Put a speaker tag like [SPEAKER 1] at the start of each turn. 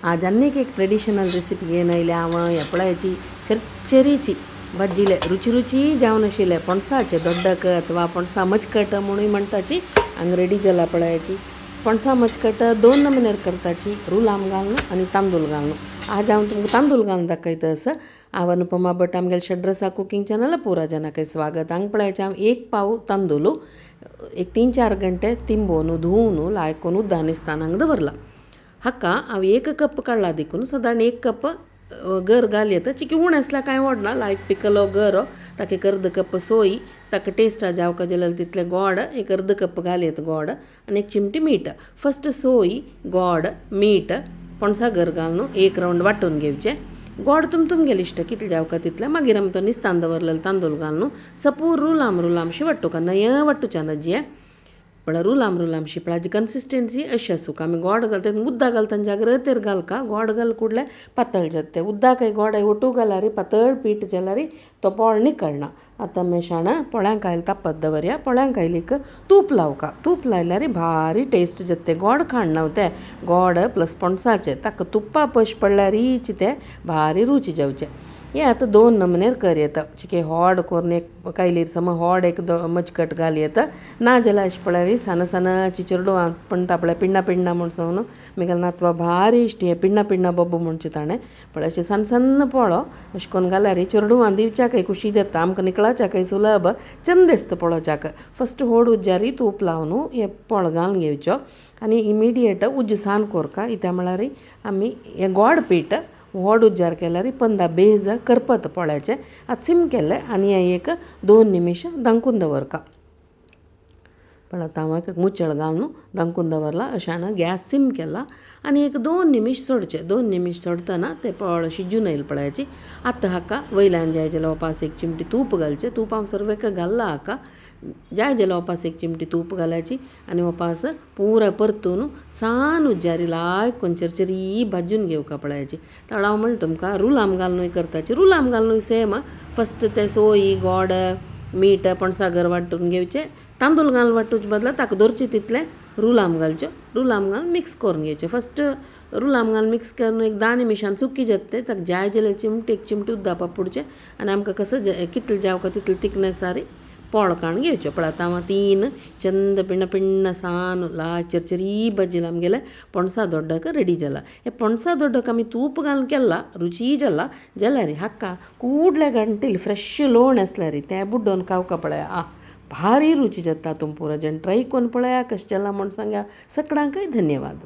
[SPEAKER 1] आज अन्य एक ट्रेडिशनल रेसिपी घेऊन आयले हांव येपळाची चरचरीची भाजीले रुची रुची जावन आशिल्ले पणसाचे दोड्डक अथवा पणसा मचकट म्हणून म्हणटाची हांगा रेडी जाला पळयाची पणसा मचकट 2 नमुनेर करताची रूल आम घालून आनी तांदूळ घालून. आज हांव तुमकां तांदूळ घालून दाखयता आसा. हांव अनुपमा भट आमगेले षड्रसा कुकिंग चॅनल पुरा जनाके स्वागत. हांगा पळयाचे हांव 1 पाव तांदूळ एक 3-4 गंटे तिंबोन धुवन लायकून उदकान इस्तान हांगा दवरला. हाका हांव 1 कप काडला देखून सादारण 1 कप गर घालयत चिकी उण आसल्यार कांय वडना लायक पिकलो गर ताका 1 कप सोय ताका टेस्ट जावका जाल्यार तितले गोड 1 कप घालयत गोड आनी 1 चिमटी मीठ. फस्ट सोय गोड मीठ पणसा गर घालून 1 रावंड वांटून घेवचें. गोड तुमगेलें इश्ट कितलें जावका तितलें. मागीर आमी तो निस्तान दवरलेलो तांदूळ घालून सपूर रुलामशी वांटूका नय वांटूच्या नजी पण रुलाम शिपळाची कन्सिस्टन्सी अशी आसूं का आमी गोड घालता उद्दा घालतना जाग्रतेर घालका गोड घाल कुडले पातळ जाता उद्दा काही गोड ओटू घाल्यार पातळ पीठ जाल्यार तो पोळ निकळना. आतां मेशाण पोळ्यांक आयले तापत दवरया. पोळ्यांक आयलीक तूप लावका. तूप लायल्यार भारी टेस्ट जाता. गोड खाण ते गोड प्लस पणसाचे ताका तुप्पा पयश पडल्यार रीच ते भारी रुची जावचे. हे आतां 2 नमुनेर कर येता चिके हॉड करून एक कायलीर सम हॉड एक मचकट घाल येता ना जाल्यार अशें पळयार सान सानाची चेडू पण तापळे पिण्णा पिण्णा म्हूण सवन म्हगेले नातवा भारी इश्ट हे पिण्णा बब्बू म्हणचे ताणें पण अशें सन सन्न पोळो अशें करून घाल्यार चेडूवान दिवच्याकय खुशी जाता आमकां निकळाच्याकय सुलभ चंद दिसता पळोवच्याक. फस्ट व्हड उज्जारी तूप लावन हे पोळ घालून घेवचो आनी इमिडिएट उज्जसान कोरका कित्याक म्हळ्यार आमी हे गोड पीठ व्हड उज्जार केल्यार 15 बेज करपत पोळ्याचे. आतां सिम केले आनी एक 2 निमिश दांकून दवरका. पण आतां हांव एक मुचळ घालून दांकून दवरला. अशान गॅस सिम केला आनी एक 2 निमिश सोडचे. 2 निमिश सोडतना ते पोळ शिजून येयला पळयाची. आतां हाका वयल्यान जाय जाल्यार वापास 1 चिमटी तूप घालचें. तूप हांव सर्वेक घालला हाका. जाय जाल्यार वापास 1 चिमटी तूप घालायची आनी वापास पुरा परतून सान उज्जारी लायक करून चरचरी भाजून घेवका पळयाची. तर हांव म्हणटा तुमकां रूल आम घालून करताची. रूल आम घालून सेम फस्ट ते सोय गोड मीठ पणसागर वांटून घेवचे. तांदूळ घालून वांटूचे बदला ताका धरचे तितले रूल आम घालच्यो. रूल आम घालून मिक्स करून घेवचे. फस्ट रूल आम घालून मिक्स करून एक 10 निमिशान चुकी जाता ताका जाय जाल्यार चिमटी 1 चिमटी उदक पापुडचें आनी आमकां कसं कितले जावका तितले थिकनेसारी पोळ काडून घेवचें. पण आतां हांव 3 चंद पिण्ण सान लायक चरचरी भाजी आमगेले पणसा दोड्डक रेडी जाला. हे पणसा दोड्डक आमी तूप घालून केला रुची जाला जाल्यार हाका कुडले घंटील फ्रेश लोण आसल्यार तें बुड्डोन खावका पळया भारी रुची जाता. तुम पुरो जण ट्राय करून पळया कशें जाला म्हूण सांगा. सगळ्यांकय धन्यवाद.